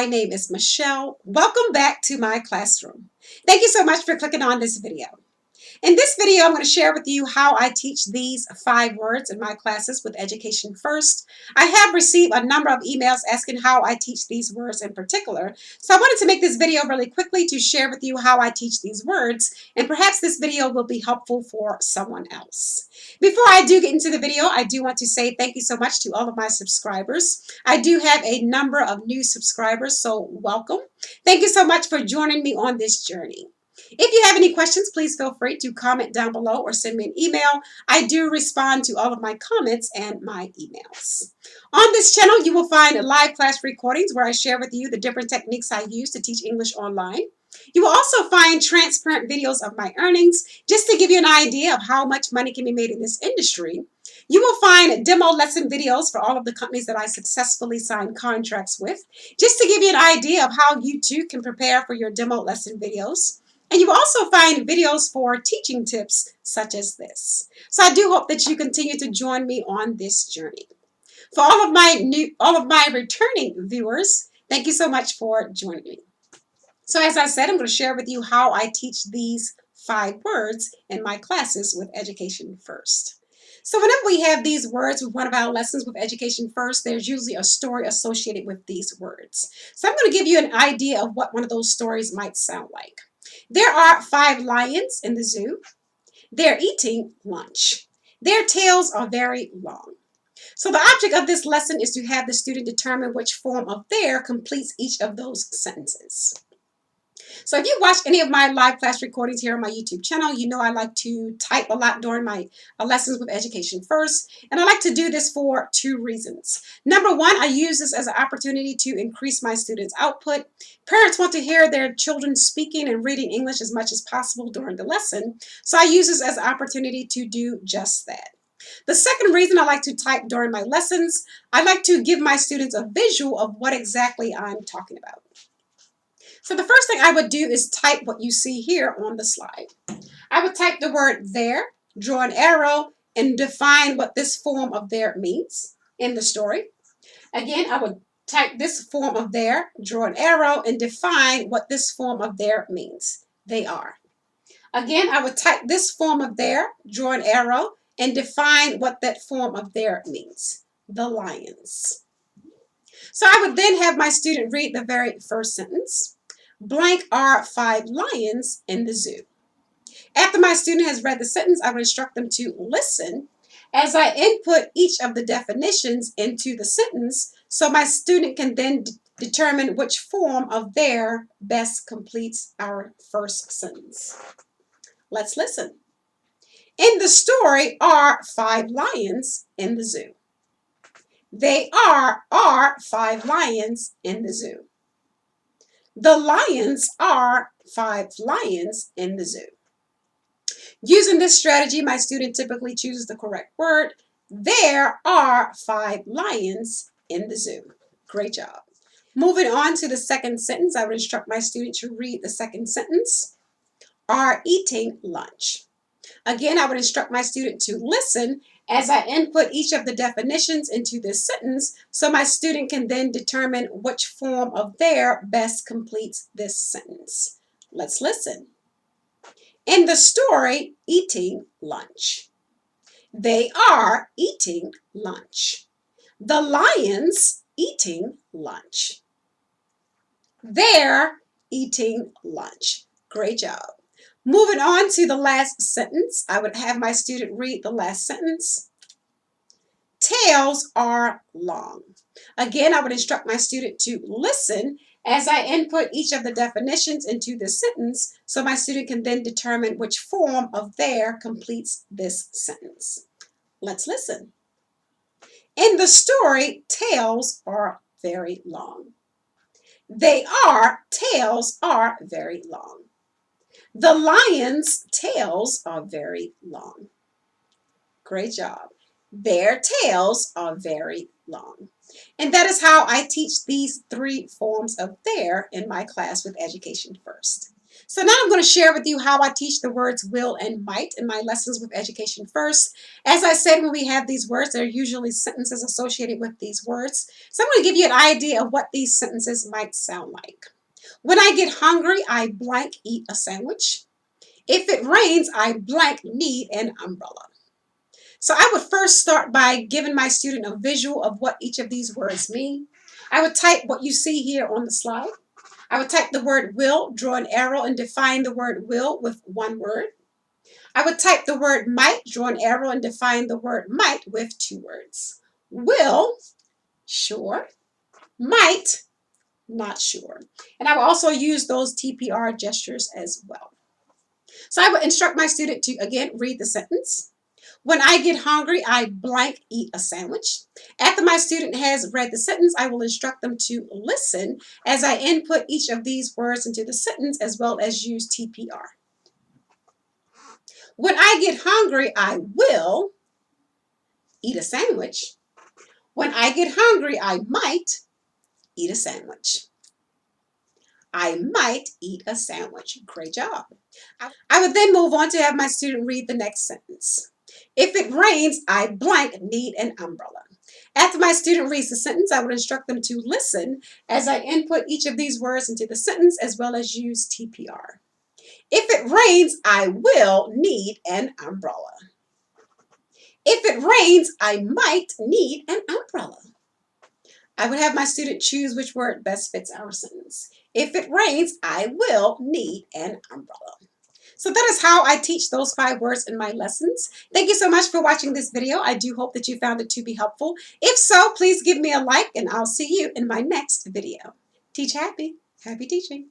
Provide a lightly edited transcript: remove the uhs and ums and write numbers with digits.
My name is Michelle. Welcome back to my classroom. Thank you so much for clicking on this video. In this video, I'm going to share with you how I teach these 5 words in my classes with Education First. I have received a number of emails asking how I teach these words in particular, so I wanted to make this video really quickly to share with you how I teach these words, and perhaps this video will be helpful for someone else. Before I do get into the video, I do want to say thank you so much to all of my subscribers. I do have a number of new subscribers, so welcome. Thank you so much for joining me on this journey. If you have any questions, please feel free to comment down below or send me an email. I do respond to all of my comments and my emails. On this channel, you will find live class recordings where I share with you the different techniques I use to teach English online. You will also find transparent videos of my earnings, just to give you an idea of how much money can be made in this industry. You will find demo lesson videos for all of the companies that I successfully signed contracts with, just to give you an idea of how you too can prepare for your demo lesson videos. And you will also find videos for teaching tips such as this. So I do hope that you continue to join me on this journey. For all of my returning viewers, thank you so much for joining me. So as I said, I'm going to share with you how I teach these 5 words in my classes with Education First. So whenever we have these words with one of our lessons with Education First, there's usually a story associated with these words. So I'm going to give you an idea of what one of those stories might sound like. There are 5 lions in the zoo. They're eating lunch. Their tails are very long. So the object of this lesson is to have the student determine which form of their completes each of those sentences. So if you watch any of my live class recordings here on my YouTube channel, you know I like to type a lot during my lessons with Education First. And I like to do this for 2 reasons. Number 1, I use this as an opportunity to increase my students' output. Parents want to hear their children speaking and reading English as much as possible during the lesson. So I use this as an opportunity to do just that. The second reason I like to type during my lessons, I like to give my students a visual of what exactly I'm talking about. So the first thing I would do is type what you see here on the slide. I would type the word there, draw an arrow, and define what this form of there means in the story. Again, I would type this form of there, draw an arrow, and define what this form of there means. They are. Again, I would type this form of there, draw an arrow, and define what that form of there means. The lions. So I would then have my student read the very first sentence. Blank are 5 lions in the zoo. After my student has read the sentence, I would instruct them to listen as I input each of the definitions into the sentence so my student can then determine which form of there best completes our first sentence. Let's listen. In the story are 5 lions in the zoo. They are 5 lions in the zoo. The lions are 5 lions in the zoo. Using this strategy, my student typically chooses the correct word. There are 5 lions in the zoo. Great job. Moving on to the second sentence, I would instruct my student to read the second sentence. Are eating lunch. Again, I would instruct my student to listen as I input each of the definitions into this sentence so my student can then determine which form of there best completes this sentence. Let's listen. In the story, eating lunch. They are eating lunch. The lions eating lunch. They're eating lunch. Great job. Moving on to the last sentence, I would have my student read the last sentence. Tails are long. Again, I would instruct my student to listen as I input each of the definitions into this sentence so my student can then determine which form of there completes this sentence. Let's listen. In the story, tails are very long. Tails are very long. The lion's tails are very long. Great job. Their tails are very long. And that is how I teach these 3 forms of there in my class with Education First. So now I'm going to share with you how I teach the words will and might in my lessons with Education First. As I said, when we have these words, there are usually sentences associated with these words. So I'm going to give you an idea of what these sentences might sound like. When I get hungry, I blank eat a sandwich. If it rains, I blank need an umbrella. So I would first start by giving my student a visual of what each of these words mean. I would type what you see here on the slide. I would type the word will, draw an arrow, and define the word will with one word. I would type the word might, draw an arrow, and define the word might with two words. Will, sure. Might, not sure. And I will also use those TPR gestures as well. So I would instruct my student to, again, read the sentence. When I get hungry, I blank eat a sandwich. After my student has read the sentence, I will instruct them to listen as I input each of these words into the sentence as well as use TPR. When I get hungry, I will eat a sandwich. When I get hungry, I might eat a sandwich. I might eat a sandwich. Great job. I would then move on to have my student read the next sentence. If it rains, I blank need an umbrella. After my student reads the sentence, I would instruct them to listen as I input each of these words into the sentence as well as use TPR. If it rains, I will need an umbrella. If it rains, I might need an umbrella. I would have my student choose which word best fits our sentence. If it rains, I will need an umbrella. So that is how I teach those 5 words in my lessons. Thank you so much for watching this video. I do hope that you found it to be helpful. If so, please give me a like and I'll see you in my next video. Teach happy. Happy teaching.